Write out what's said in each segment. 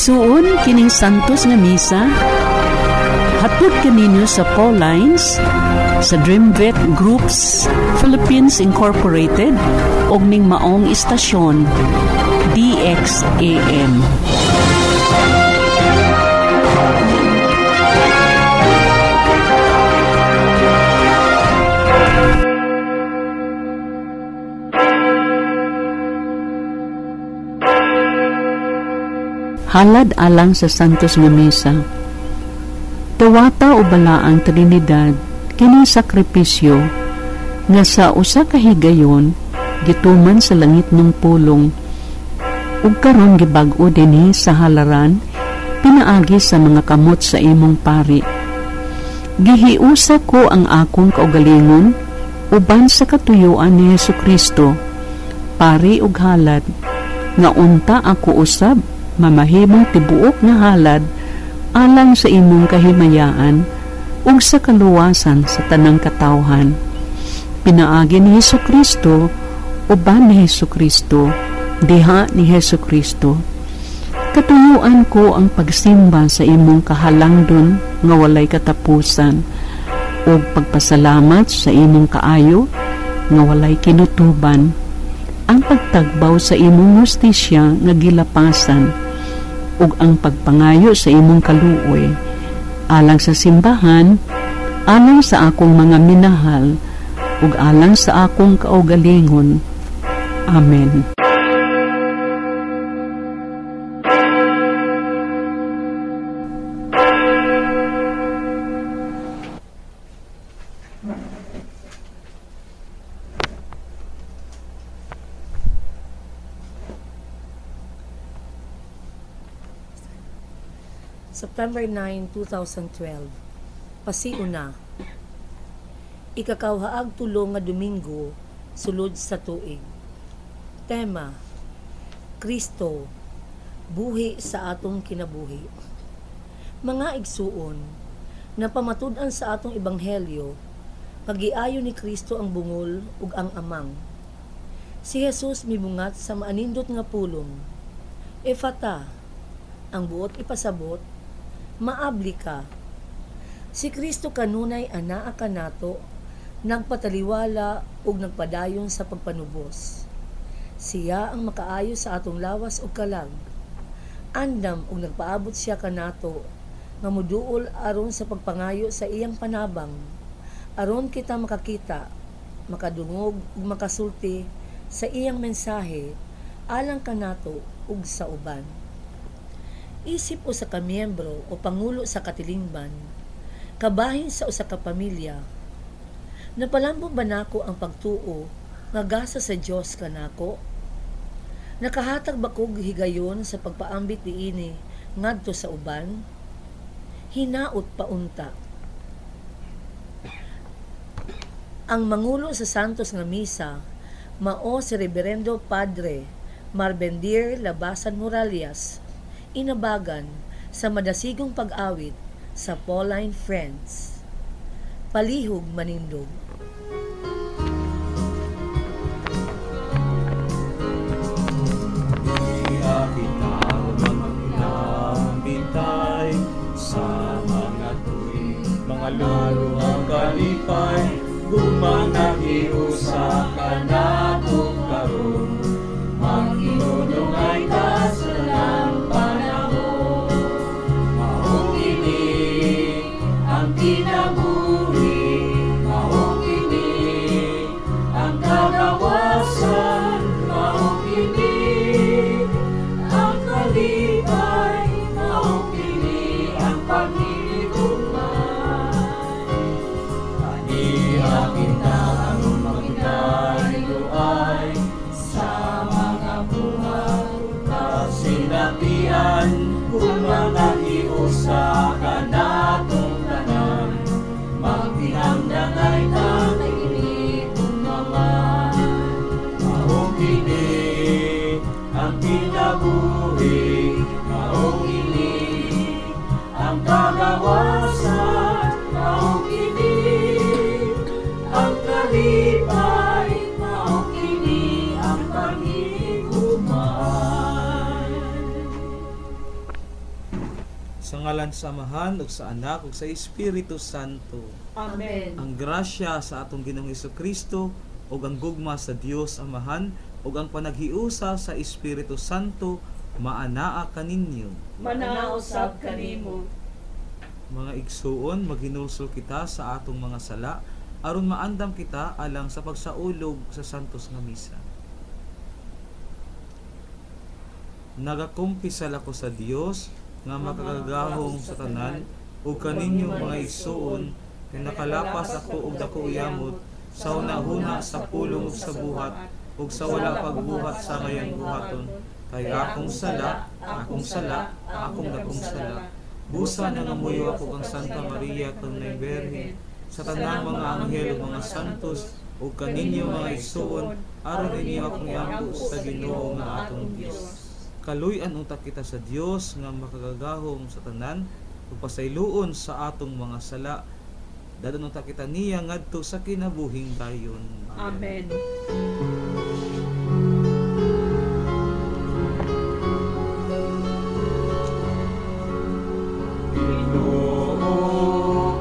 Igsuon kining santos nga misa, hatod kaninyo sa Pauline's sa Dreamvet Groups Philippines Incorporated og ning maong istasyon DXAM. Halad alang sa santos nga misa. Tawata o balaang Trinidad kini sakripisyo nga sa usa ka higayon gituman sa langit ng pulong ug karon gibag-o dinhi sa halaran pinaagi sa mga kamot sa imong pari. Gihiusa ko ang akong kaugalingon uban sa katuyuan ni Hesukristo, pari ug halad nga unta ako usab mamahimong tibuok nga halad alang sa imong kahimayaan ug sa kaluwasan sa tanang katawhan. Pinaagi ni Hesukristo uban ni Hesukristo, diha ni Hesukristo. Katuyuan ko ang pagsimba sa imong kahalangdon nga walay katapusan ug pagpasalamat sa imong kaayo nga walay kinutuban, ang pagtagbaw sa imong hustisya nga gilapasan ug ang pagpangayo sa imong kaluoy alang sa simbahan, alang sa akong mga minahal ug alang sa akong kaugalingon. Amen. September 9, 2012. Pasiuna. Ikakawhaag tulo nga Domingo sulod sa tuig. Tema: Kristo, buhi sa atong kinabuhi. Mga igsuon, napamatud-an sa atong ebanghelyo, pagiayo ni Kristo ang bungol ug ang amang. Si Jesus mibungat sa maanindot nga pulong. Efata, ang buot ipasabot, maabli ka. Si Kristo kanunay anaa kanato, nagpataliwala ug nagpadayon sa pagpanubos. Siya ang makaayo sa atong lawas ug kalag. Andam ug nagpaabot siya kanato nga moduol aron sa pagpangayo sa iyang panabang, aron kita makakita, makadungog ug makasulti sa iyang mensahe alang kanato ug sa uban. Isip usa ka miyembro o pangulo sa katilingban, kabahin sa usa ka pamilya, napalambong ba nako ang pagtuo nga gasa sa Dios kanako? Nakahatag ba kog higayon sa pagpaambit niini ngadto sa uban? Hinaot paunta. Ang mangulo sa santos nga misa mao si Reverendo Padre Marbendir Labasan Moralias, inabagan sa madasigong pag-awit sa Pauline Friends. Palihog manindog. Bintay sa mga tuwing mga laro ang kalipay, gumanahiusa ka na karon, maghinunong ka sa lang panahon. Maong ini ang kinabuhi, maong ini ang kagawasan, maong ini ang kalipay, maong ini ang paghihigugmay. Kaniya kita ang magdayloay sa mga buhat kasinatian, kung mga hiusa ka natong tanan, ngalan sa Amahan ug sa Anak ug sa Espiritu Santo. Amen. Ang grasya sa atong Ginoong Hesukristo ug ang gugma sa Dios Amahan ug ang panaghiusa sa Espiritu Santo maanaa kaninyo. Manausab kanimo. Mga igsuon, maghinulsol kita sa atong mga sala aron maandam kita alang sa pagsaulog sa santos nga misa. Nagakumpisal ako sa Dios nga makagagahom sa tanan ug kaninyo mga igsuon kay nakalapas ako og dako yamot sa hunahuna sa pulong ug sa buhat ug sa wala pagbuhat sa ngayong buhaton kay akong sala, akong dakong sala. Busa na ngamuyo ako kang Santa Maria kang nay Berhen sa tanang mga anghel ug mga santos ug kaninyo mga igsuon aron ninyo akong iampo sa Ginoo nga atong Dios. Kaluy-an unta kita sa Dios nga makagagahom sa tanan ug pasayloon sa atong mga sala. Dadan unta kita niya ngadto sa kinabuhing dayon. Amen.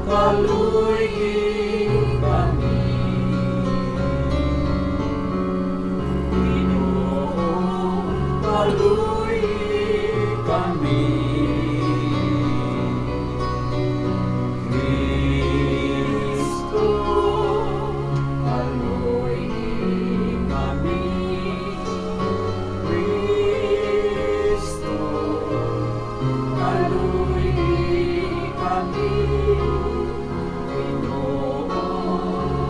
Kaluy kami, Pinoong kaluy kami, Kristo kaluy kami, Kristo kaluy kami.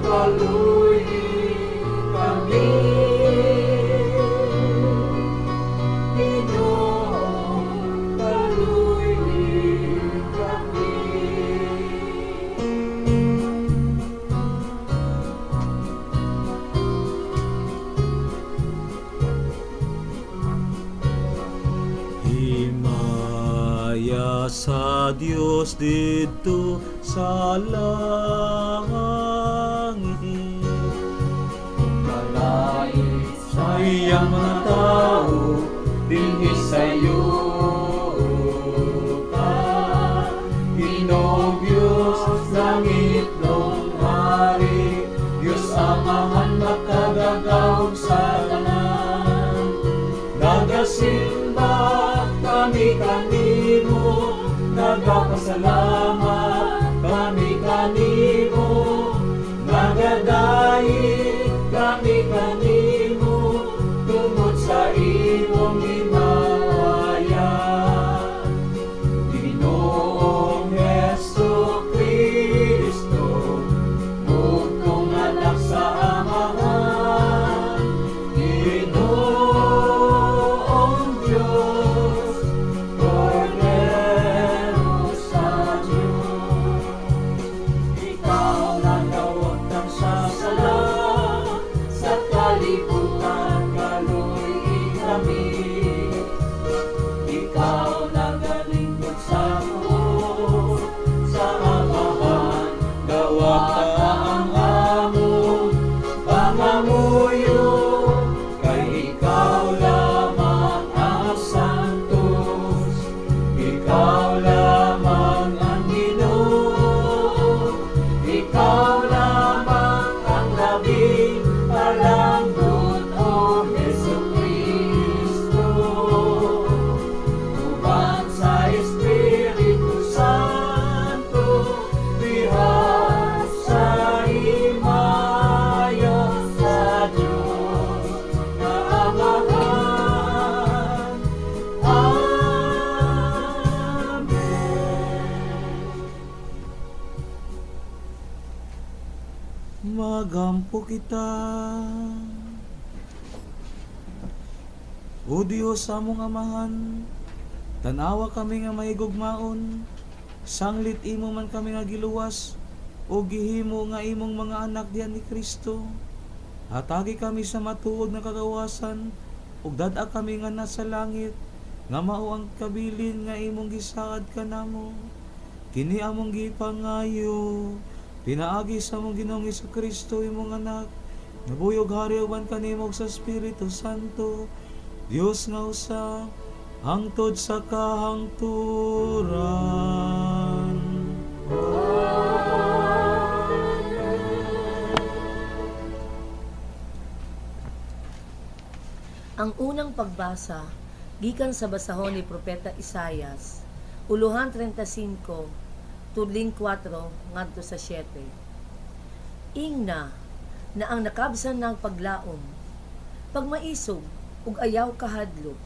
Kaluy kami, Pinoong kaluy kami. Himaya sa Dios dito sa langit, kalait sa iyang mga tao, dinhi sayo ka, Ginoong Diyos, langit nung hari, Diyos Amahan makagagahom sa tanan, nagasimba kami kanimo, nagapasalamat kami kanimo, nagadayi kami kanimo, tungod sa imong himaya. Ginoong Hesukristo, bugtong anak sa Amahan, Ginoong Diyos, Kordero sa Diyos. Ikaw lang gawon kang sasala, sa kalibutan kaluy kami. Ikaw lang galingkod sa Diyos, sa Amahan, gawa ka ang among pangamuyo, kay ikaw lamang ang santos, ikaw lamang ang Ginoo, ikaw lamang ang labing palangdon, O Hesukristo. Uban sa Espiritu Santo, bihag sa himaya sa Diyos na Amahan. Amen. Magampo kita. O Dios among Amahan, tanawa kami nga mahigugmaon, sanglit imo man kami nga giluwas, o gihimo nga imong mga anak diyan ni Kristo. Hatagi kami sa matuod na kagawasan, ug dad-a kami nga nasa langit, nga mao ang kabilin nga imong gisaad kanamo. Kini among gipangayo, pinaagi sa among Ginoong Hesukristo imong anak, nabuyog hari uban kanimo sa Espiritu Santo, Dios nga usa, hangtod sa kahangturan. Ang unang pagbasa, gikan sa basahon ni Propeta Isayas, Uluhan 35, tudling 4, ngadto sa 7. Ingna, na ang nakabsan ng paglaom, pagmaisog, ug ayaw kahadlok.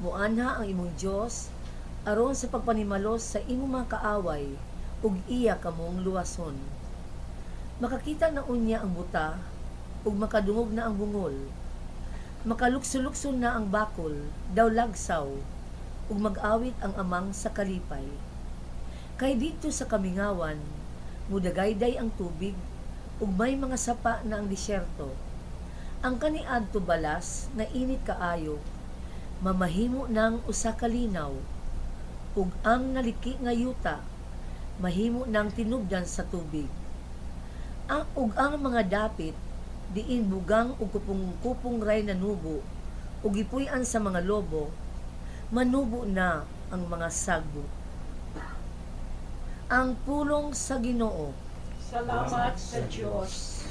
Muanha ang imong Diyos, aron sa pagpanimalos sa imong mga kaaway, ug iya kamong luwason. Makakita na unya ang buta, ug makadungog na ang bungol. Makalukso-lukso na ang bakol, daw lagsaw, ug mag-awit ang amang sa kalipay. Kay dito sa kamingawan, mudagayday ang tubig, ug may mga sapa na ang disyerto. Ang kaniadto balas na init kaayo, mamahimo ng usa ka linaw, ug ang naliki nga yuta, mahimo ng tinubdan sa tubig. Ug ang mga dapit, diin bugang ug kupong-kupong ray na nubo, ug gipuy-an sa mga lobo, manubo na ang mga sagbo. Ang pulong sa Ginoo. Salamat sa Diyos.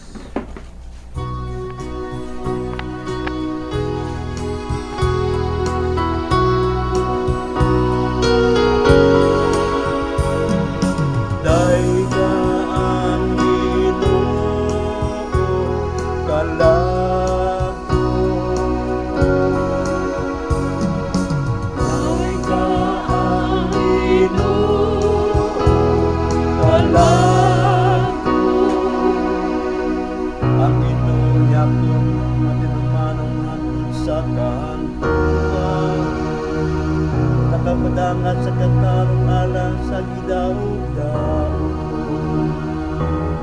Nakapadangat sa katarong alang sa gidaw-daw,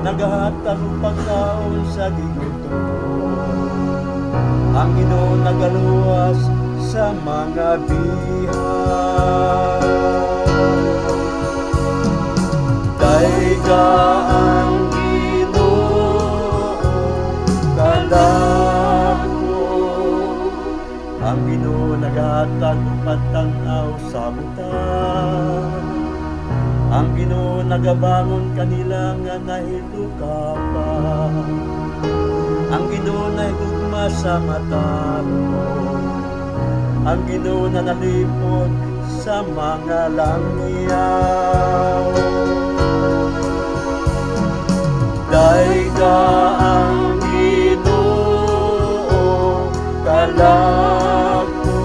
nagahatag pagkaon sa gigutom. Ang Ginoo nagaluwas sa mga bihaw. Dayga ang Ginoo kadako, ang Ginoo nagahatag pagtanaw sa buta. Ang Ginoo nagabangon kanila nga nahilukapan. Ang Ginoo nahigugma sa matarong. Ang Ginoo na nalipod sa mga langyaw. Dayga ang Ginoo kalako.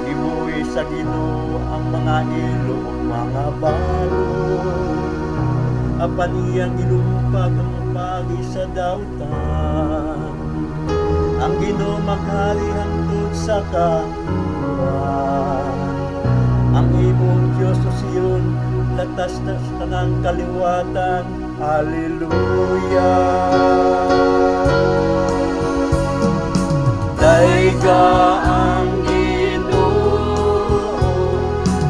Gibuhi sa Ginoo ang mga ilo ug mga balon. Apan iyang gilumpag ang pagi sa dautan. Ang Ginoo maghari hangtod sa kanluran. Ang imong Diyos o Sion, latas na sa tanang kaliwatan. Hallelujah. Dayga ang Ginoo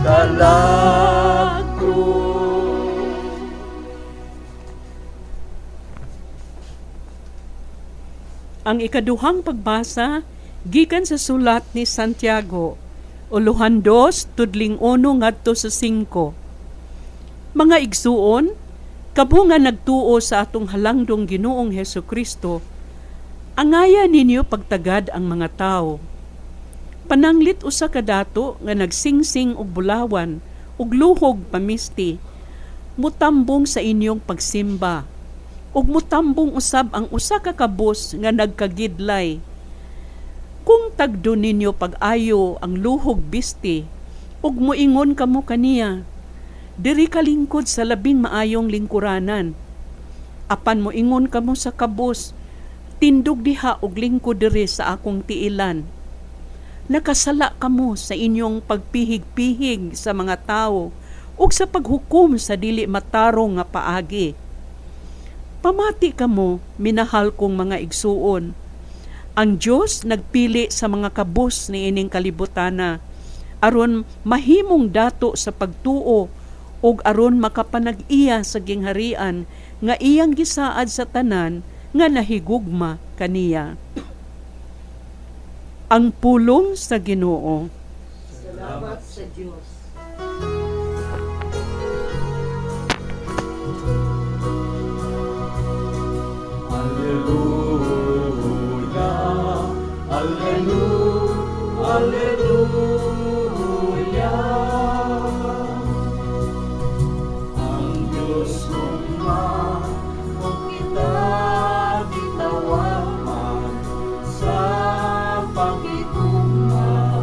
kalako. Ang ikaduhang pagbasa, gikan sa sulat ni Santiago, Uluhan 2, tudling 1 ngadto sa 5. Mga igsuon, kabunga nagtuo sa atong halangdong Ginoong Hesukristo, angaya ninyo pagtagad ang mga tao. Pananglit usa ka dato nga nagsingsing og bulawan ug luhog pamisti, mutambong sa inyong pagsimba. Ug mutambong usab ang usa ka kabus nga nagkagidlay. Kung tagdo ninyo pag-ayo ang luhog bisti, ug moingon kamo kaniya, diri ka lingkod sa labing maayong lingkuranan. Apan moingon kamo sa kabus, tindog diha og lingkod diri sa akong tiilan. Nakasala kamo sa inyong pagpihig-pihig sa mga tao ug sa paghukom sa dili matarong nga paagi. Pamati kamo, minahal kong mga igsuon. Ang Diyos nagpili sa mga kabus ni ining kalibutana, aron mahimong dato sa pagtuo, ug aron makapanag-iya sa gingharian, nga iyang gisaad sa tanan, nga nahigugma kaniya. Ang pulong sa Ginoo. Salamat sa Diyos. Alleluia, Alleluia, Alleluia. Ang Diyos kong kung kita gitawaman sa pagituma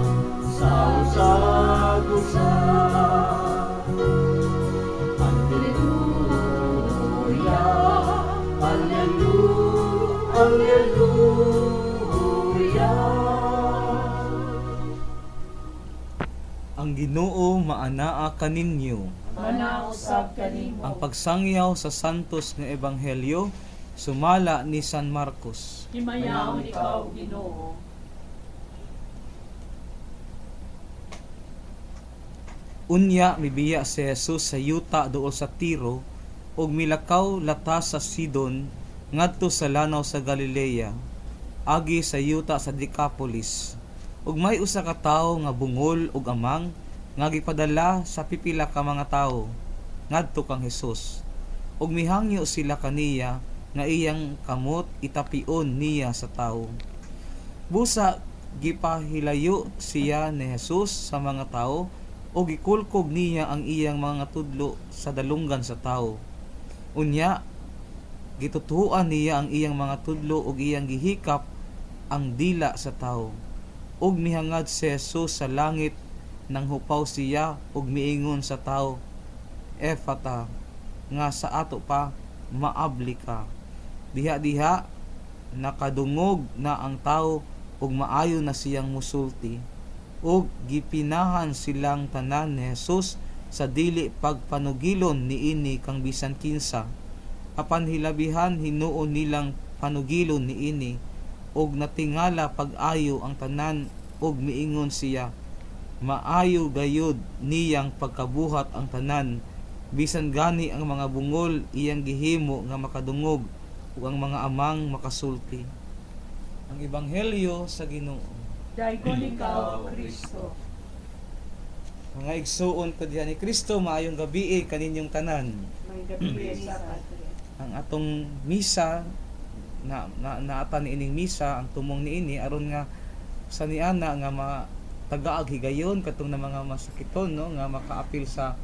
sa usag-usag. Alleluia, Alleluia, Alleluia. Ang Ginoo maanaa kaninyo. Manausab kanimo. Ang pagsangyaw sa santos nga ebanghelyo sumala ni San Marcos. Himayaw ikaw, Ginoo. Unya mibiya si Jesus sa yuta duol sa Tiro ug milakaw latas sa Sidon ngadto sa lanaw sa Galilea agi sa yuta sa Decapolis. Ug may usa ka tawo nga bungol ug amang nga gipadala sa pipila ka mga tawo ngadto kang Hesus. Ug mihangyo sila kaniya nga iyang kamot itapion niya sa tawo. Busa gipahilayo siya ni Jesus sa mga tawo o gikulkog niya ang iyang mga tudlo sa dalunggan sa tawo. Unya, gitutuan niya ang iyang mga tudlo ug iyang gihikap ang dila sa tawo. Ug mihangad si Jesus sa langit nang hupaw siya ug miingon sa tawo, Ephata, nga sa ato pa maabli ka. Diha-diha nakadungog na ang tawo ug maayo na siyang musulti. Ug gipinahan silang tanan ni Jesus sa dili pagpanugilon niini kang bisan kinsa. Apan hilabihan hinuon nilang panugilon niini ug natingala pag-ayo ang tanan ug miingon siya, maayo gayud niyang pagkabuhat ang tanan bisan gani ang mga bungol iyang gihimo nga makadungog ug ang mga amang makasulti. Ang ebanghelyo sa Ginoo. Daigon ikaw, Kristo. Mga igsuon ko diha ni Kristo, maayong gabi kaninyong tanan. May gabi sa Padre. Ang atong misa naatan ni ining misa ang tumong niini aron nga sa niana nga matagaag higayon katong na mga masakiton no nga makaapil sa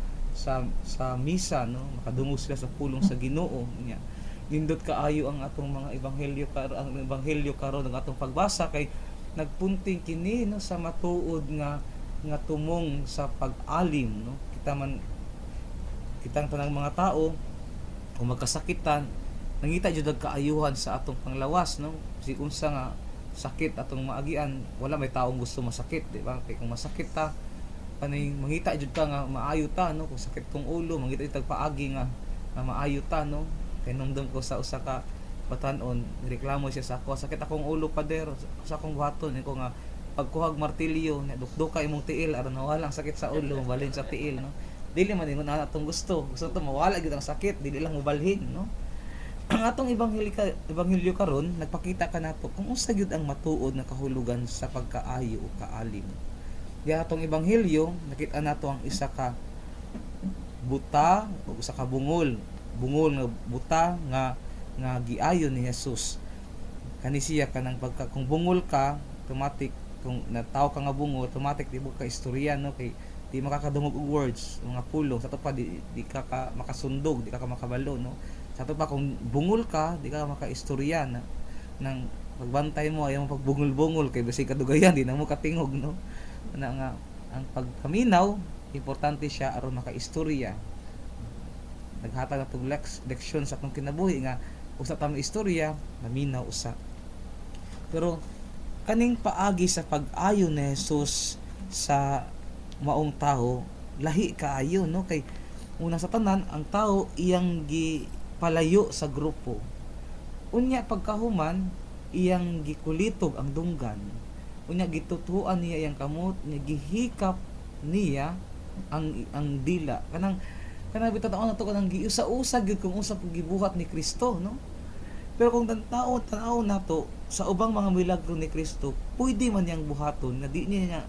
misa no, makadungog sila sa pulong sa Ginoo niya. Nindot kaayo ang atong mga ebanghelyo karon ang atong pagbasa kay nagpunting kini no sa matuod nga tumong sa pag-alim no. Kitang tanang mga tao kung magkasakitan nangita jud og kaayuhan sa atong panglawas no. Si unsa nga sakit atong maagian, wala may taong gusto masakit, di ba? Kay kung masakit ta kanay mangita jud ka nga maayo ta no. Kung sakit kong ulo mangita jud paagi nga maayo ta no. Kay nungdom ko sa usa ka batan-on, reklamo siya sa ako, sakit akong ulo pader, sa akong buhaton ko nga pagkuhag martilyo, dukduka imong tiil aron mawala ang sakit sa ulo, mabalhin sa tiil no. Dili man ingon na atong gusto to mawala gyud ang sakit, dili lang mobalhin no. Ang atong ebanghelyo karon nagpakita kanato kung unsa gyud ang matuod nga kahulugan sa pagkaayo o kaalim. Di atong ebanghelyo nakita nato ang isa ka buta o usa ka bungol nga buta nga giayo ni Jesus. Kani siya kanang pagka kung bungol ka, automatic kung nataw ka nga bungol, automatic di mo ka istorya no kay di makakadungog og words, mga pulong sa to pa di ka makasundog, di ka makabalo no. Sa to pa kung bungol ka, di ka makaistorya na nang pagbantay mo ay pagbungol-bungol kay basig kadugayan di na mo katingog no. Nga ang pagkaminaw importante siya aron makaistorya. Naghatag na itong leksyon sa atong kinabuhi nga usa tamang istorya maminaw usa. Pero kaning paagi sa pag-ayo ni Jesus sa maong tao lahi kaayo no kay una sa tanan ang tao iyang gipalayo sa grupo. Unya pagkahuman iyang gikulitog ang dunggan. Unya gitutuan niya iyang kamot, niya gihikap niya ang dila. Kanang bitaw na to kanang giusa-usa gyud kung unsa pag gibuhat ni Kristo no. Pero kung tanaw nato sa ubang mga milagro ni Kristo, pwede man yang buhaton nga di niya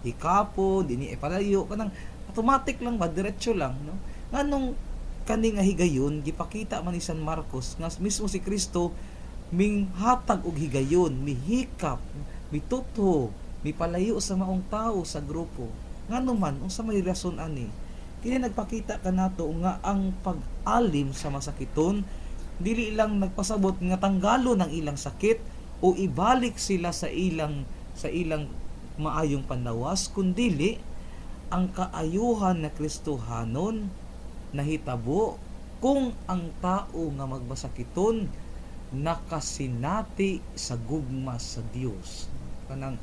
hikapo, di niya ipalayo, kanang automatic lang ba, diretso lang, no? Nganong kani nga higayon gipakita man ni San Marcos nga mismo si Kristo ming hatag og higayon, mihikap, mituto, mipalayo sa maong tao sa grupo. Ngano man unsa may rason ani? Kini nagpakita kanato nga ang pag-alim sa masakiton dili lang nagpasabot nga tanggalo ng ilang sakit o ibalik sila sa ilang maayong panlawas, kundili ang kaayuhan na Kristohanon nahitabo kung ang tao nga magmasakiton nakasinati sa gugma sa Dios. Kanang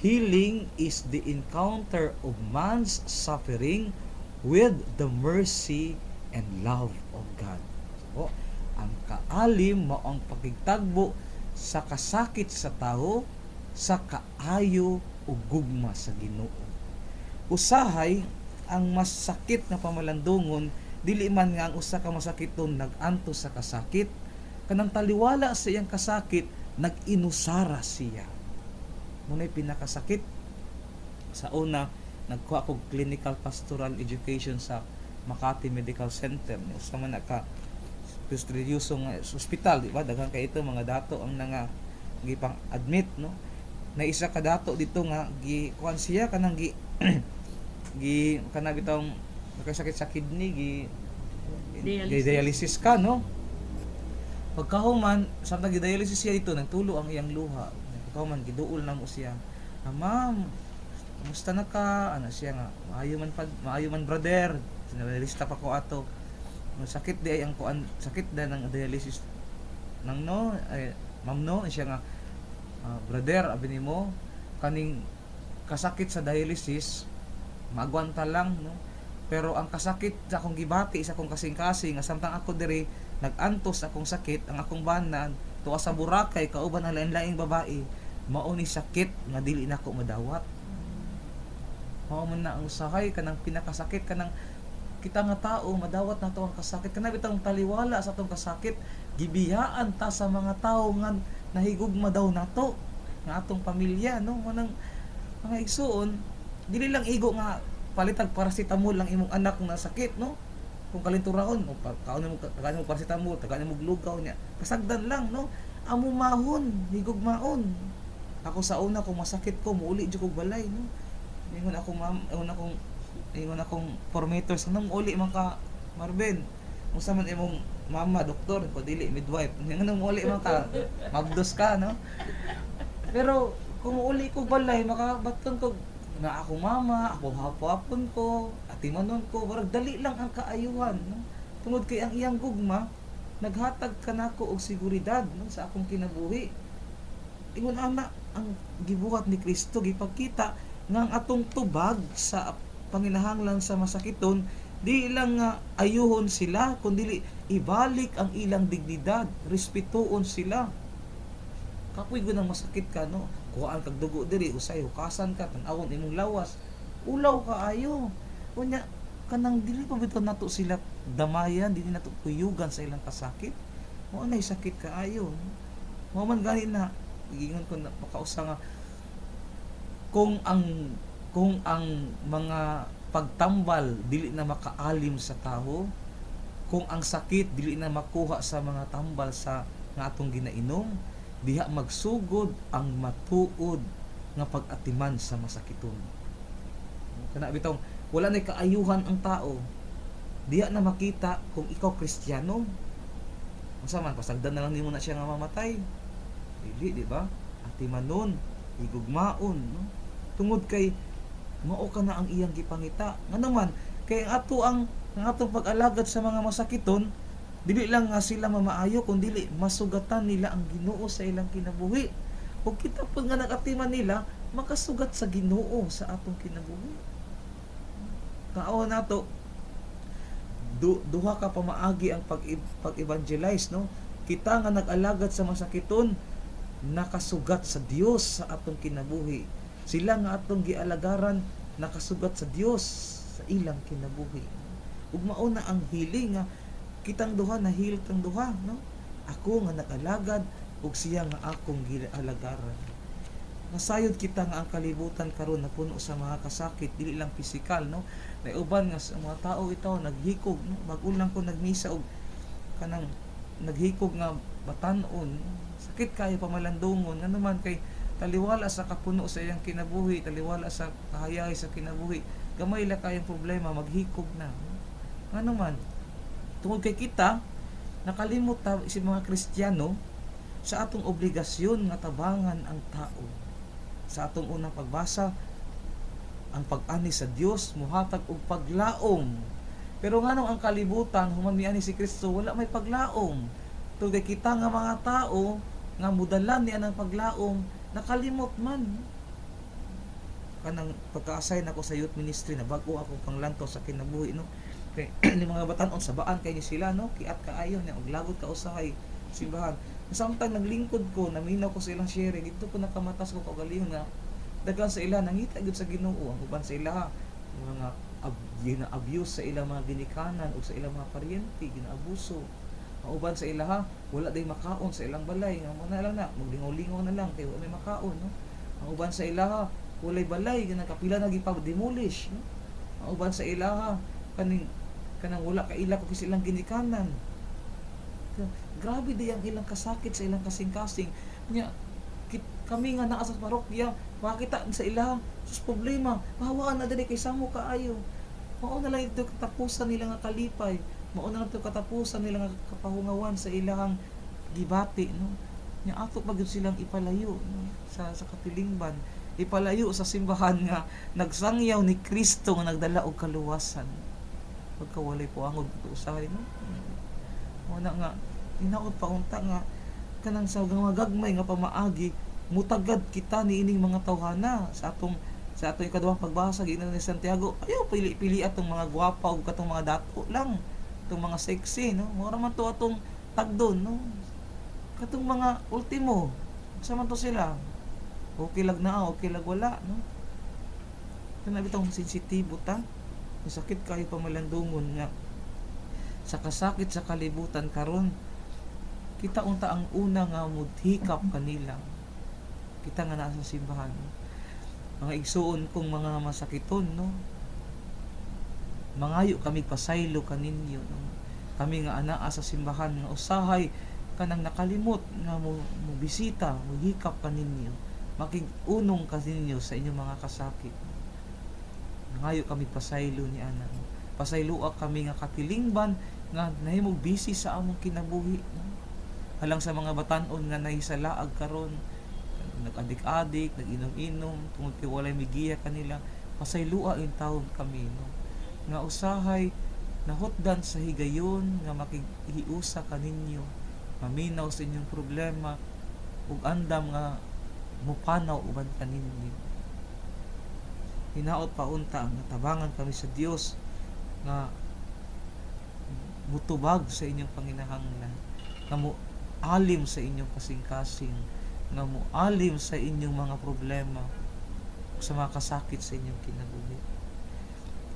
healing is the encounter of man's suffering with the mercy and love of God. So, ang kaalim mao ang pagigtagbo sa kasakit sa tao sa kaayo ug gugma sa Ginoo. Usahay ang mas sakit na pamalandungon dili man nga ang usa ka masakiton nag-anto sa kasakit, kanang taliwala sa iyang kasakit nag-inusara siya. Munay pinakasakit sa una nagkuha ko clinical pastoral education sa Makati Medical Center. Usa man ka prestigyosong ospital, di ba? Daghang kay ito mga dato ang nga gipang admit, no? Na isa ka dato dito nga kuan siya kanang kanang bitong nakasakit sa kidney dialysis ka, no? Pagkahuman samtang dialysis siya dito nagtulo ang iyang luha. Pagkahuman giduol na mo siya. Ma'am, kumusta na ka? Ano siya nga, maayo man brother. Sinalista pa ko ato. Sakit di ay ang kuan, sakit da ng dialysis nang no ay ma'am no siya nga brother abi nimo kaning kasakit sa dialysis magwanta lang, no, pero ang kasakit sa akong gibati sa akong kasing-kasing nga samtang ako diri nag-antos akong sakit ang akong banan tuwa sa Boracay kauban ang lain-laing babae mao ni sakit nga dili nako madawat. Mao man na ang usahay kanang pinakasakit kanang kita nga tao madawat na to ang kasakit kana bitang taliwala sa atong kasakit gibiyaan ta sa mga tao nga nahigugma daw nato nga atong pamilya, no, manang mga igsuon dili lang igo nga palitag paracetamol lang imong anak nga sakit, no, kung kalinturaon o kaon mo paracetamol tagaan mo lugaw niya kasagdan lang, no, amo mahon higugmaon ako sa una kung masakit ko muuli jud kog balay, no, ingon akong formators nang uli man ka Marvin unsa man imong mama doktor ko dili midwife nang uli man ka magdos ka, no, pero kung uli ko balay makabaton ko na ako mama ako hapon ko atimanon ko barag dali lang ang kaayuhan, no, tungod kay ang iyang gugma naghatag kanako og seguridad, no, sa akong kinabuhi. Ingon ana ang gibuhat ni Kristo gipakita nga ang atong tubag sa panginahanglan sa masakiton di lang nga ayuhon sila kundi ibalik ang ilang dignidad, respetuon sila. Kapoy gunang masakit ka, no, kuhaan kag dugo diri usay hukasan ka tan-awon imong lawas ulaw ka ayo unya kanang dili pa bitaw nato sila damayan dili nato kuyugan sa ilang kasakit mo nay sakit ka ayo mo man gani na giingon ko na makausa nga kung ang mga pagtambal dili na makaalim sa tao, kung ang sakit dili na makuha sa mga tambal sa nga atong ginainom, diha magsugod ang matuod nga pag-atiman sa masakiton. Kana bitong wala nay kaayuhan ang tao, diha na makita kung ikaw Kristiyano. Unsa man pasagdan na lang nimo na siya nga mamatay. Dili, di ba? Atimanon, igugmaon, no? Tungod kay mao ka na ang iyang gipangita. Nga naman, kay ang atong pag-alagad sa mga masakiton, dili lang nga sila mamaayo, kundi masugatan nila ang Ginoo sa ilang kinabuhi. Ug kita pag nga nagatiman nila, makasugat sa Ginoo sa atong kinabuhi. Kao nato, duha ka pamaagi ang pag-evangelize, no? Kita nga nag-alagad sa masakiton, nakasugat sa Dios sa atong kinabuhi. Sila nga atong gialagaran nakasugat sa Dios sa ilang kinabuhi. Ug mao na ang healing nga kitang duha na heal tang duha, no? ako nga nag-alagad ug siya nga akong gialagaran. Nasayod kita nga ang kalibutan karon na puno sa mga kasakit, dili lang pisikal, no? Naiuban nga sa mga tao ito naghikog, no? Mag-ulang ko nagmisa og kanang naghikog nga batan-on, sakit kayo pamalandungon nga naman kay taliwala sa kapuno sa iyang kinabuhi, taliwala sa kahayay sa kinabuhi, gamay la kayong problema, maghikog na, no? Nga naman tungod kay kita nakalimot ta si mga Kristiyano sa atong obligasyon nga tabangan ang tao. Sa atong unang pagbasa, ang pag-ani sa Dios muhatag og paglaom. Pero nganong ang kalibutan human miani si Kristo wala may paglaom. Tungod kita nga mga tao nga mudalan niya ng paglaom, nakalimot man. Kanang pagka-assign ako sa youth ministry na bago ako panglantaw sa kinabuhi, no? Kay ni mga batan-on sabaan kay ni sila, no? Kiat kaayo niya og lagot ka usahay simbahan. Samtang naglingkod ko, naminaw ko sa ilang sharing, dito ko nakamatas ko kaugalihon nga dagan sa ila nangita gyud sa Ginoo, ang uban sa ila mga gina-abuse sa ilang mga ginikanan o sa ilang mga paryente, ginaabuso. Ang uban sa ila wala day makaon sa ilang balay, nga mo na lang na maglingaw-lingaw na lang kay wala may makaon, no? Ang uban sa ila walay balay, ginakapila na gipa-demolish, no? Ang uban sa ila kanang wala ka ila ko kis ilang ginikanan. Grabe di ang ilang kasakit sa ilang kasing-kasing nya. Kami nga naa sa parokya makita sa ilang sus problema mahawaan na dili kay samo kaayo, mao na lang ito katapusan nila nga kalipay, mao na lang ito katapusan nila nga kapahungawan sa ilang gibati, no? Nya ato pag silang ipalayo, no? sa katilingban, ipalayo sa simbahan nga nagsangyaw ni Kristo nga nagdala og kaluwasan. Pagkawalay po angod usahay, no? Muna nga hinaot pa unta nga kanang sa mga gagmay nga pamaagi mutagad kita ni ining mga tawhana sa atong ikaduhang pagbasa giingnan ni Santiago, ayaw pili atong mga gwapa ug katong mga dato lang, atong mga sexy, no? Mura man to atong tagdon, no? Katong mga ultimo sa man to sila, okay lag na okay lag wala, no? Kana bitong sensitibo ta, masakit kayo pamalandungon nga sa kasakit sa kalibutan karon. Kita unta ang una nga mudhikap kanila. Kita nga nasa simbahan, no? Mga igsuon kong mga masakiton, no? Mangayo kami pasaylo kaninyo, no? Kami nga anaa sa simbahan nga usahay kanang nakalimot nga mo bisita, mo hikap kaninyo, makigunong kaninyo sa inyong mga kasakit. Mangayo kami pasaylo ni ana, no? Pasayloa kami nga katilingban nga nahimog busy sa among kinabuhi, no? Halang sa mga batan-on nga nahisalaag karon, nag-adik-adik, nag-inom-inom, tungod kay walay migiya kanila, pasaylua in taon kami, no? Nga usahay nahutdan sa higayon nga makihiusa kaninyo, maminaw sa inyong problema ug andam nga mupanaw uban kaninyo. Hinaot pa unta nga tabangan kami sa Dios nga mutubag sa inyong panginahanglan, nga alim sa inyong kasing-kasing, nga mualim sa inyong mga problema, sa mga kasakit sa inyong kinabuhi.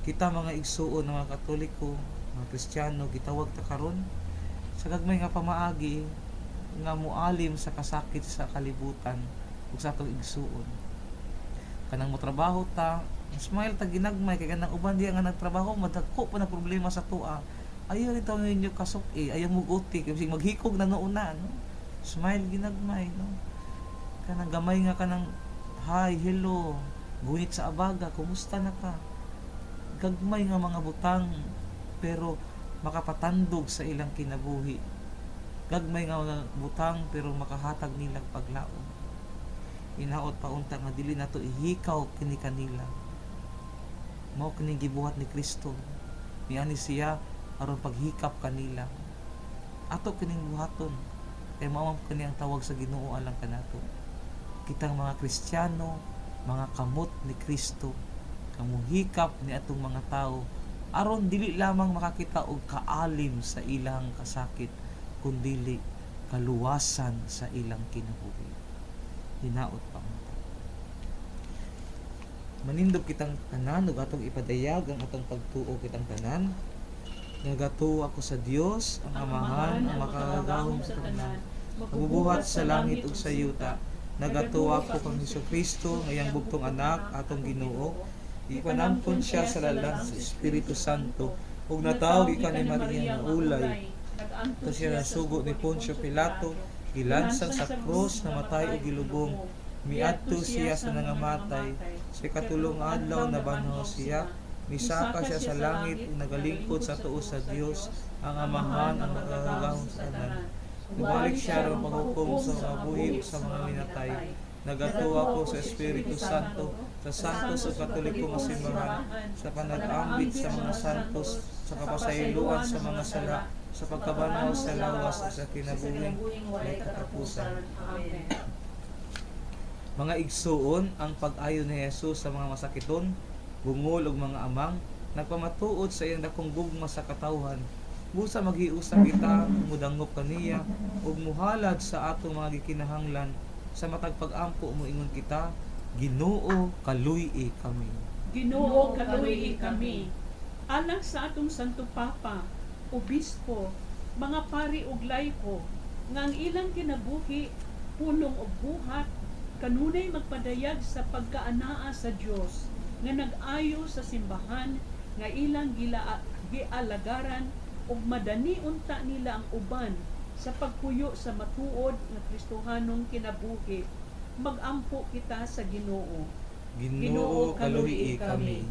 Kita mga igsuon ng mga Katoliko, mga Kristiyano, gitawag ta karon sa gagmay nga pamaagi nga mualim sa kasakit sa kalibutan ug sa atong igsuon. Kanang motrabaho ta, smile ta ginagmay kay kanang uban diya nga nagtrabaho madagko pa na problema sa tuwa. Ayaw nito ninyo kasok ayaw muguti kasi maghikog na noona, no? Smile ginagmay, no? Kanang gamay nga kanang hi, hello, gunit sa abaga, kumusta na ka? Gagmay nga mga butang pero makapatandog sa ilang kinabuhi. Gagmay nga mga butang pero makahatag nilang paglaom. Inaot pa unta nga dili nato ihikaw kini kanila. Mao kini gibuhat ni Kristo. Niani siya aron paghikap kanila. Ato kining buhaton kay mao kini ang tawag sa Ginoo alang kanato. Kitang mga Kristiyano, mga kamot ni Kristo, kamuhikap ni atong mga tao aron dili lamang makakita og kaalim sa ilang kasakit kundi kaluwasan sa ilang kinabuhi. Hinaot pa manindog kitang tanan ug atong ipadayag ang atong pagtuo kitang tanan Nagatuo ako sa Dios, ang Amahan, ang makagagahom sa tanan, mabubuhat sa langit ug sa yuta. Nagatuo ako kang Hesukristo, ngayang bugtong anak, atong Ginoo. Ipanampon siya sa lalang sa Espiritu Santo, ug natawag ika ni Maria nga ulay. Ito siya nasugo ni Poncio Pilato, gilansang sa krus, namatay ug gilubong. Miadto siya sa nangamatay, sa katulong adlaw nabanhaw siya, misaka siya sa langit ug nagalingkod sa tuo sa Dios, ang Amahan, ang makagagahom sa tanan. Nabalik siya ron paghukom sa mga buhi ug sa mga minatay. Nagatuo ako sa Espiritu Santo, sa santos ug katoliko nga simbahan, sa panag-ambit sa mga santos, sa kapasayloan sa mga sala, sa pagkabanaw sa lawas ug sa kinabuhing walay katapusan. Mga igsuon, ang pag-ayo ni Jesus sa mga masakiton, bungol ug mga amang, nagpamatuod sa iyang dakong gugma sa katawhan. Busa maghiusa kita, mudangop kaniya, ug muhalad sa atong mga gikinahanglan, sa matag pag-ampo moingon kita, Ginoo kaluy-i kami. Ginoo kaluy kami. Alang sa atong Santo Papa, Obispo, mga pari ug laiko, nga ang ilang kinabuhi, pulong ug buhat, kanunay magpadayag sa pagkaanaa sa Dios, nga nag-ayo sa simbahan, nga ilang gialagaran, ug madani unta nila ang uban sa pagpuyo sa matuod nga Kristohanong kinabuhi. Magampo kita sa Ginoo. Ginoo kaluy-i kami.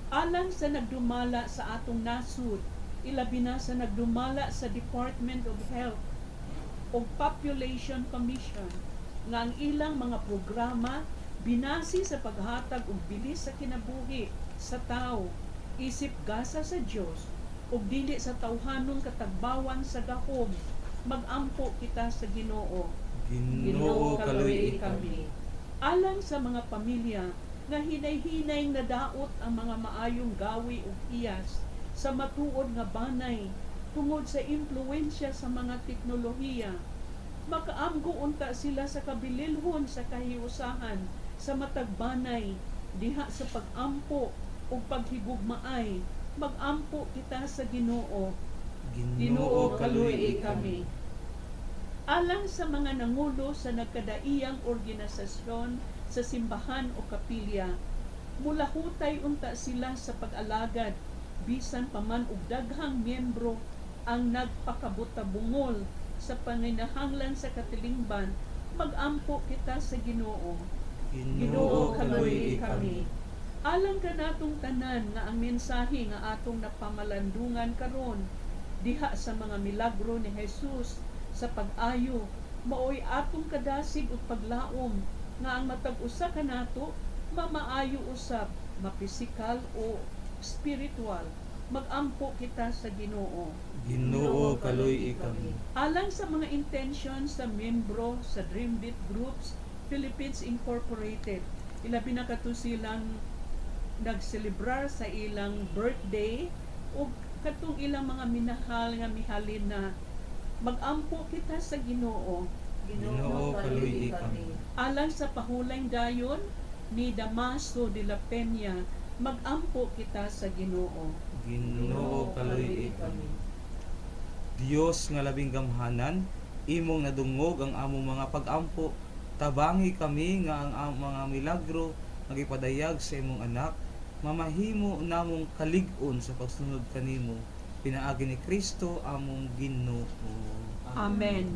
Alang sa nagdumala sa atong nasud, ilabi na sa nagdumala sa Department of Health o Population Commission, nga ang ilang mga programa binasi sa paghatag og bilis sa kinabuhi sa tao, isip gasa sa Dios ug dili sa tawhanong katagbawan sa gahom. Magampo kita sa Ginoo. Ginoo kaluy-i kami. Alang sa mga pamilya nga hinay-hinay nadaot ang mga maayong gawi ug iyas sa matuod nga banay tungod sa impluwensya sa mga teknolohiya, makaamgo unta sila sa kabililhon sa kahiusahan sa matag banay diha sa pagampo ug paghigugmaay. Magampo kita sa Ginoo. Ginoo kaluy-i kami. Alang sa mga nangulo sa nagkadaiyang organisasyon sa simbahan o kapilya, mulahutay unta sila sa pag-alagad, bisan pa man og daghang miyembro ang nagpakabutabungol sa panginahanglan sa katilingban. Magampo kita sa Ginoo. Ginoo kaluy-i kami. Alang kanatong tanan nga ang mensahe nga atong napamalandungan karon diha sa mga milagro ni Jesus sa pag-ayo, maoy atong kadasig ug paglaom nga ang matag usa kanato mamaayo usab, mapisikal o spiritual. Magampo kita sa Ginoo. Ginoo kaluy-i kami. Alang sa mga intention sa membro sa Dream Beat Groups Philippines Incorporated, ilabi na kato silang nagselebrar sa ilang birthday o katong ilang mga minahal nga mihalin na. Magampo kita sa Ginoo. Ginoo kaluy-i kami. Alang sa pahulayng dayon ni Damaso de la Peña, magampo kita sa Ginoo. Ginoo kaluy-i kami. Dios nga labing gamhanan, imong nadungog ang among mga pag-ampo, tabangi kami nga ang mga milagro nga gipadayag sa imong anak, mamahimo namong kalig-on sa pagsunod kanimo, pinaagi ni Kristo among Ginoo. Amen.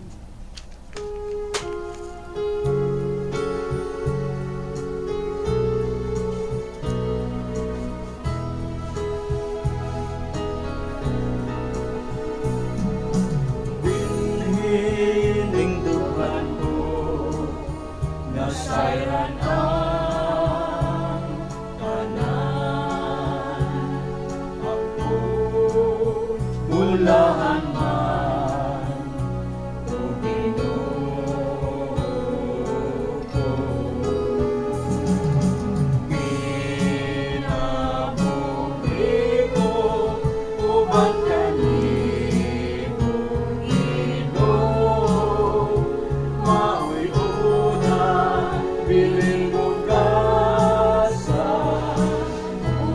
Bihiling duhan ko, nasayran ang tanan. Ako, ulahan man, o Ginoo ko. Kinabuhi ko, uban kanimo, Ginoo. Mao'y una, bilin mo gasa mo.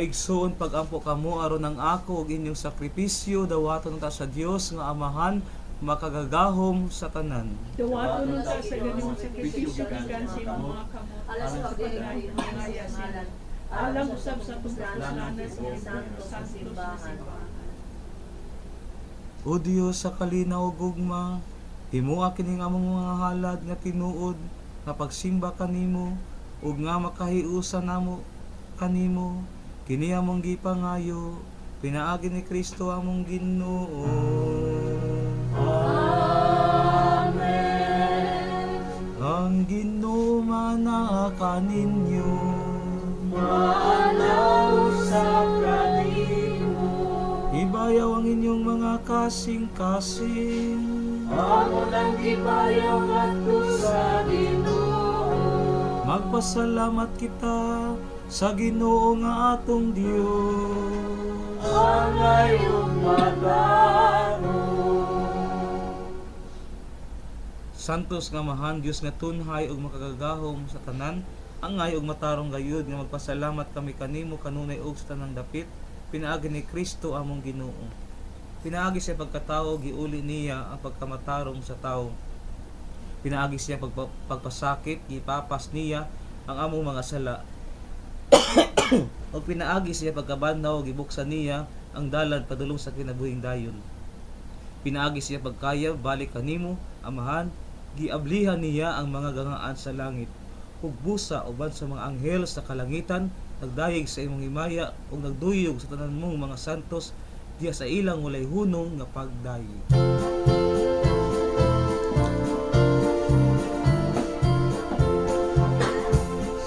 igsoon pagampo kamo aron ang ako ug inyong sakripisyo dawaton ta sa Dios nga Amahan makagagahom sa tanan. Dawaton nun sa ganung sakripisyo gikan sa imong mga kamot. Alas sa pagdalahin ng Mga ngalan. alang usab sa pagkasalanan sa Santos na simbahan. O Dios sa kalinaw ug gugma, himuha kining among mga halad nga tinuod nga pagsimba kanimo ug nga makahiusa namo kanimo kini among gipangayo pinaagi ni Kristo among Ginoo. Amen. Ang Ginoo mana kaninyo Maalaw sa kanimo. ibayaw ang inyong mga kasing-kasing. Amo nang gibayaw ngadto sa Ginoo. Magpasalamat kita sa Ginoo nga atong Dios. Angay ug matarong. Santos nga Amahan, Dios nga tunhay ug makagagahom sa tanan, angay ug matarong gayud nga magpasalamat kami kanimo kanunay ug sa tanang dapit, pinaagi ni Kristo among Ginoo. Pinaagi siya pagkatao, giuli niya ang pagkamatarong sa tao. Pinaagi siya pagpasakit, gipapas niya ang among mga sala. O pinaagi siya pagkabanhaw, gibuksan niya ang dalan padulong sa kinabuhing dayon. Pinaagi siya pagkayab, balik kanimo, Amahan, giablihan niya ang mga gangaan sa langit. Ug busa uban sa mga anghel sa kalangitan, nagdayeg sa imong himaya ug nagduyog sa tanan mong mga santos diya sa ilang walay hunong nga pagdayeg.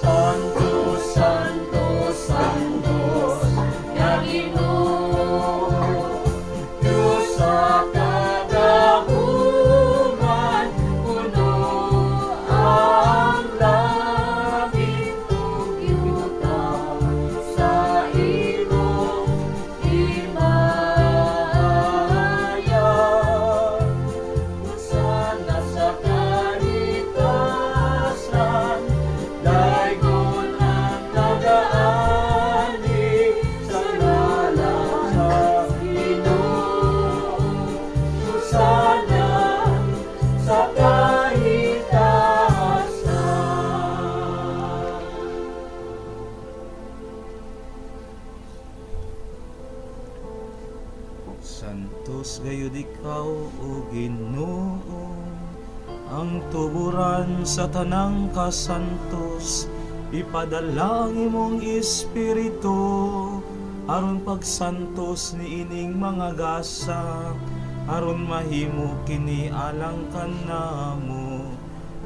Santos, Santos, Santos, nga Ginoo, Diyos sa kadahuman, puno ang langit ug yuta sa imong himaya. Sana sa kalitasan, daygon ang nagaani sa ngalan sa Ginoo. Sana sa kalitasan. Santos gayud ikaw o Ginoo, ang tuburan sa tanang kasantos, ipadala ang imong espiritu aron pagsantos ni ining mga gasa, aron mahimo kini alang kanamo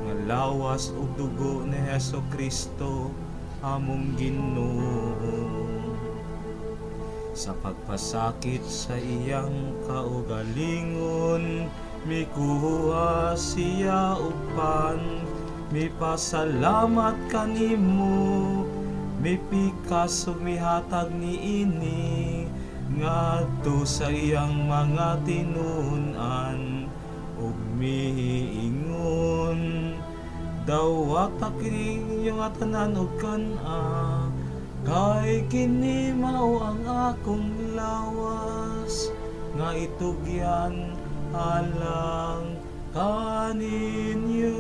nga lawas ug dugo ni Hesukristo among Ginoo. Sa pagpasakit sa iyang kaugalingon, mikuha siya upan, mipasalamat kanimo, mipikas ug mihatag niini ngadto sa iyang mga tinun-an ug miingon, dawata kini inyong tanan ug kan-a. Kay kini mao ang akong lawas nga itugyan alang kaninyo.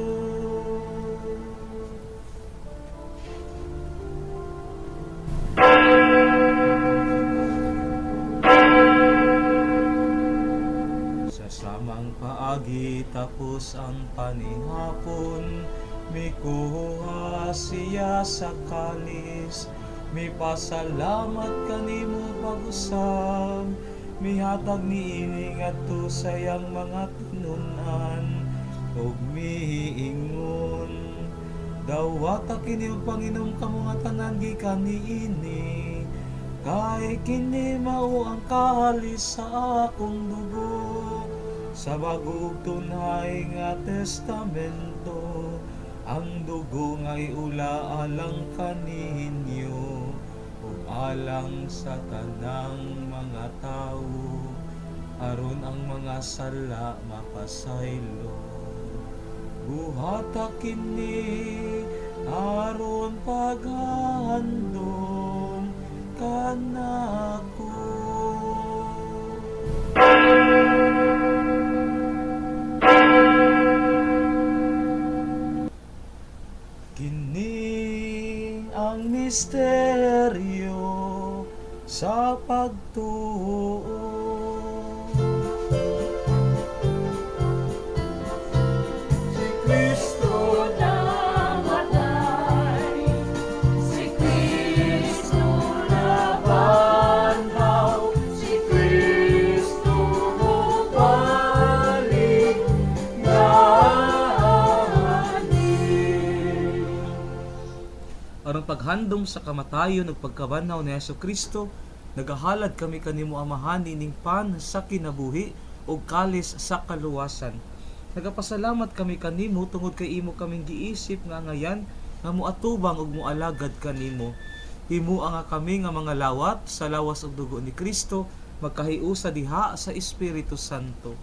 Sa samang paagi tapos ang panihapon, mikuha siya sa kalis, mipasalamat kanimo pag-usab, mihatag niini ngadto sa iyang mga tinun-an ug miingon, dawata kini ug Panginom kamo nga tanan gikan niini, kay kini mao ang kahalis sa akong dugo, sa bag-o ug tunay nga testamento, ang dugo nga iula alang kaninyo ug alang sa tanang mga tawo, aron ang mga sala mapasaylo. Buhata kini aron paghandom kan Kini ang misteryo sa pagtuo. Si Kristo namatay, si Kristo nabanhaw, si Kristo bumalik gani. Aron paghandom sa kamatayon ug pagkabanhaw ni Jesucristo, nagahalad kami kanimo Amahan ining pan sa kinabuhi ug kalis sa kaluwasan. Nagapasalamat kami kanimo tungod kay imo kaming giisip nga ngayan nga moatubang ug moalagad kanimo. Himua nga kami nga mga lawat sa lawas ug dugo ni Kristo magkahiusa diha sa Espiritu Santo.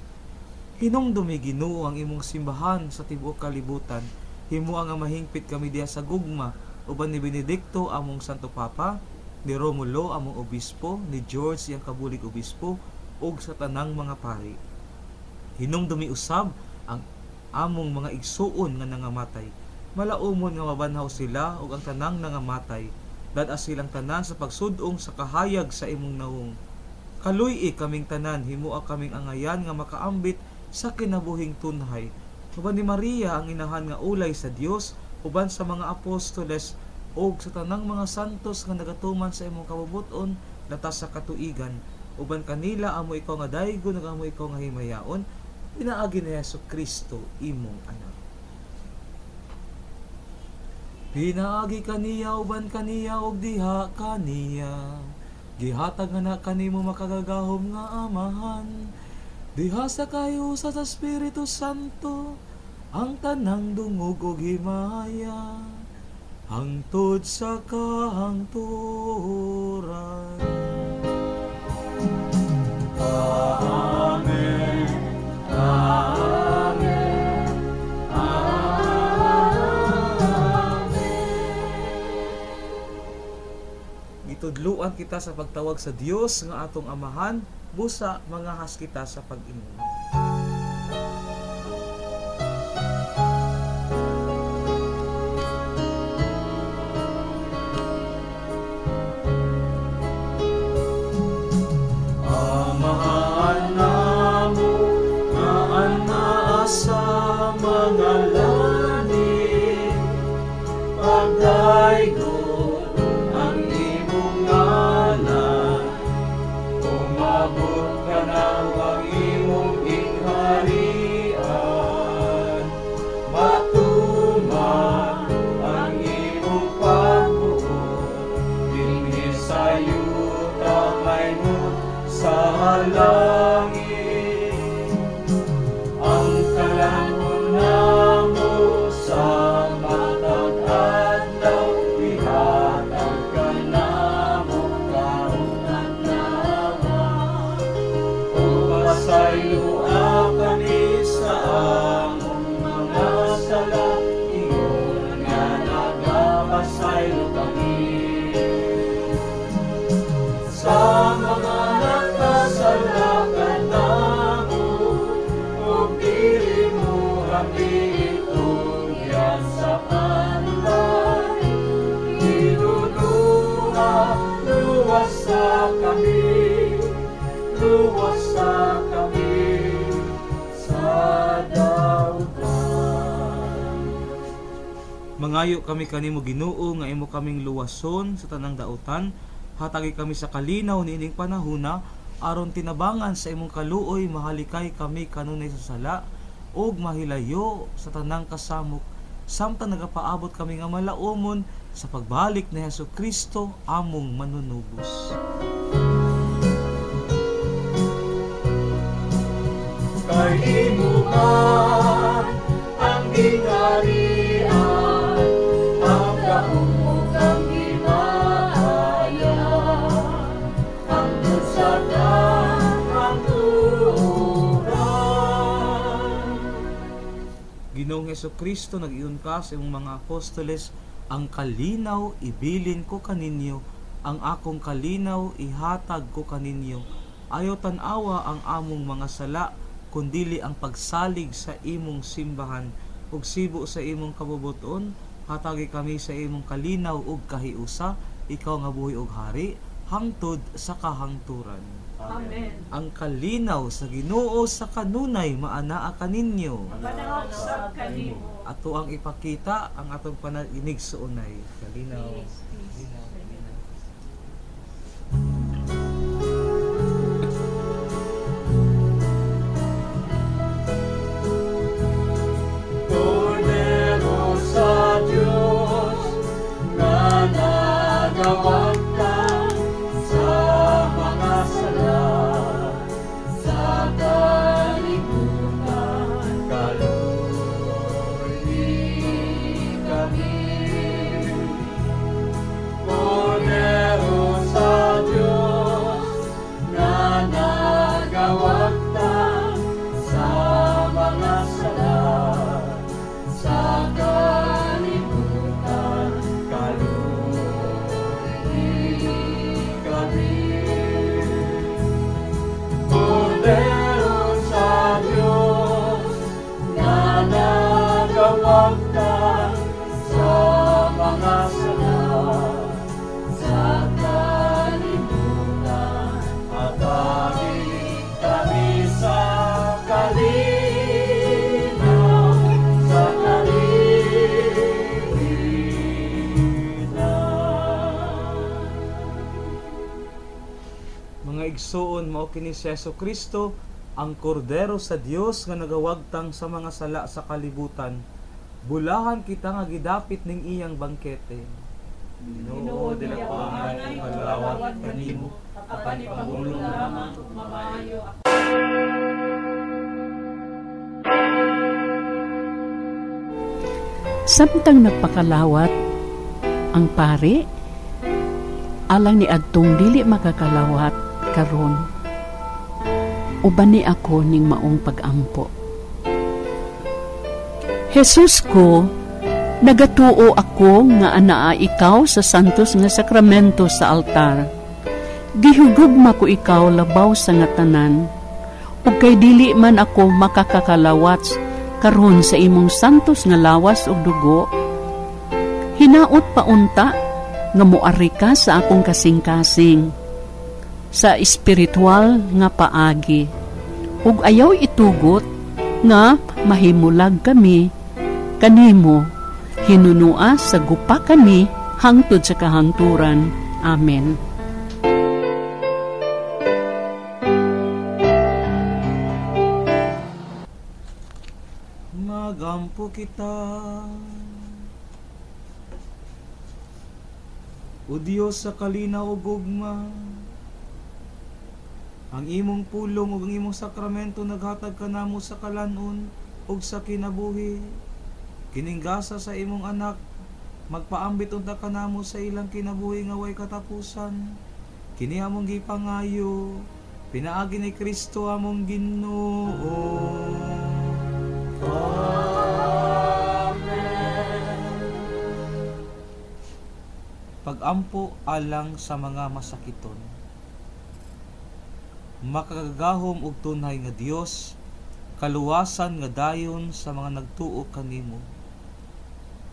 Hinumdumi Ginoo ang imong simbahan sa tibuok kalibutan. Himua nga mahingpit kami diha sa gugma uban ni Benedicto among Santo Papa, ni Romulo among obispo, ni George iyang kabulig obispo ug sa tanang mga pari. Hinumdumi usab ang among mga igsuon nga nangamatay. Malaumon nga mabanhaw sila ug ang tanang nangamatay. Dad-a silang tanan sa pagsudong sa kahayag sa imong naong. Kaluy-i kaming tanan, himua kaming angayan nga makaambit sa kinabuhing tunhay. Uban ni Maria ang inahan nga ulay sa Dios, uban sa mga apostoles ug sa tanang mga santos nga nagatuman sa imong kabubuton latas sa katuigan. Uban kanila amo ikaw nga daygon ug amo ikaw nga himayaon, pinaagi ni Jesucristo imong anak. Pinaagi kaniya uban kaniya ug diha kaniya, gihatag na kanimo makagagahom nga Amahan, diha sa kahiusa sa Espiritu Santo, ang tanang dungog ug himaya, hangtod sa kahangturan. Amen. Amen. Gitudluan kita sa pagtawag sa Dios nga atong Amahan, busa mangahas kita sa pag-inuman. Amahan namo nga anaa sa mga langit, pagdaygon ang imong ngalan, umabot ka na ang imong ingharian, matuman ang imong pagbuot, dinhi sa yuta may sa langit, ang kalangon namo sa matag adlaw, ihatag ka namo karon adlaw, upasayloa kami sa among mga sala, ingon nga nagapasaylo kami sa mga nakasalakan namo, ug dili mo kami itugyan sa panlay, inunuha luwas sa kami, luwas sa kami sa dautan. Mangayo kami kanimo Ginoo nga imo kaming luwason sa tanang dautan, hatagi kami sa kalinaw niining panahona, aron tinabangan sa imong kaluoy mahalikay kami kanunay sa sala ug mahilayo sa tanang kasamok, samtang nagapaabot kami nga malaumon sa pagbalik ni Jesucristo among manunubos. Kay imo man ang gingharian, ang kahumog ang himaya, ang dusakan ang turan. Ginoong Jesucristo, nag-iyon ka sa imong mga apostoles, ang kalinaw ibilin ko kaninyo, ang akong kalinaw ihatag ko kaninyo. Ayaw tan-awa ang among mga sala, kundili ang pagsalig sa imong simbahan, ug sibo sa imong kabubuton, hatagi kami sa imong kalinaw ug kahiusa, ikaw nga buhi ug hari, hangtod sa kahangturan. Amen. Ang kalinaw sa Ginoo sa kanunay maanaa kaninyo. Panausap kanimo. Ato ang ipakita ang atong panaginig sa unay. Kalinaw. Kordero sa Diyos na nagawagtan sa mga sala, sa kalibutan, kaluluwi kami. Kordero sa Diyos na nagawagtan sa mga sala, sa kalibutan, kaluluwi kami. Kordero sa Diyos na nagawagtan sa mga sala, sa kalibutan, hatagi kami sa kalinaw, sa kalinaw. Mga igsoon, mao kini si Jesucristo, ang kordero sa Dios nga nagawagtang sa mga sala sa kalibutan. Bulahan kita nga gidapit ning iyang bangkete. Ginoo, dila ko ang aming kalawat kanimo, apan ipagulong lamang mamaayo ako. Samtang nagpakalawat ang pari, alang ni adtong dili makakalawat karon. Uban ni ako ning maong pagampo. Jesus ko, nagatuo ako nga anaa ikaw sa santos nga sakramento sa altar. Gihugugma ko ikaw labaw sa nga tanan, ug kay dili man ako makakakalawat karon sa imong santos nga lawas ug dugo. Hinaot paunta nga moari ka sa akong kasing-kasing, sa espiritual nga paagi, ug ayaw itugot nga mahimulag kami kanimo, hinunua sa gupa kami hangtod sa kahangturan. Amen. Magampo kita, O Diyos sa kalinaw ug gugma. Ang imong pulong ug ang imong sakramento naghatag kanamo sa kalanon ug sa kinabuhi. Kininggasa sa imong anak, magpaambit unta kanamo sa ilang kinabuhi nga way katapusan. Kini among gipangayo, pinaagi ni Kristo among Ginoo. Pagampo alang sa mga masakiton. Makagagahom og tunay nga Dios, kaluwasan nga dayon sa mga nagtuo kanimo.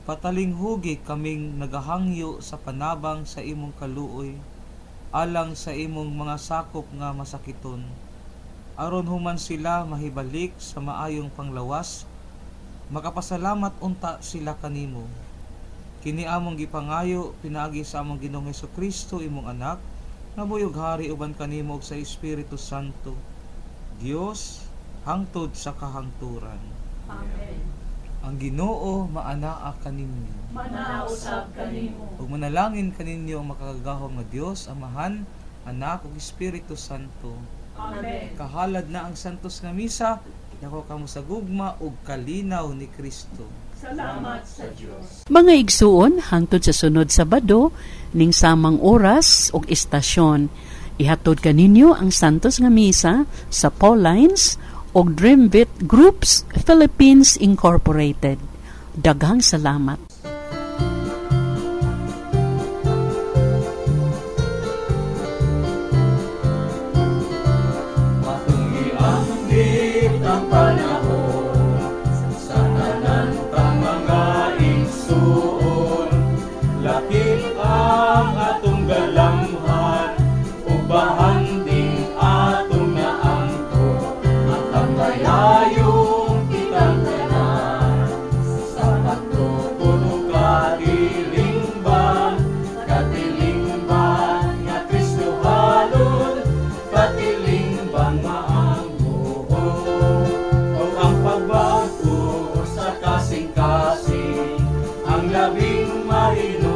Patalinghugi kaming nagahangyo sa panabang sa imong kaluoy, alang sa imong mga sakop nga masakiton, aron human sila mahibalik sa maayong panglawas, makapasalamat unta sila kanimo. Kini among gipangayo pinaagi sa among Ginoong Hesukristo imong anak, nga buyog hari uban kanimo ug sa Espiritu Santo, Dios hangtod sa kahangturan. Amen. Ang Ginoo maanaa kaninyo. Manausap kanimo. Ug manalangin kaninyo ang makagagahom nga Dios, Amahan, Anak ug Espiritu Santo. Amen. Kahalad na ang santos nga misa, dako kamo sa gugma ug kalinaw ni Kristo. Salamat sa Diyos. Mga igsuon, hangtod sa sunod Sabado, ning samang oras ug istasyon, ihatod kaninyo ang santos nga misa sa Paulines ug Dreamvit Groups Philippines Incorporated. Daghang salamat. Matungi ang dit ang panahon sa tanan kang mga igsuon. humain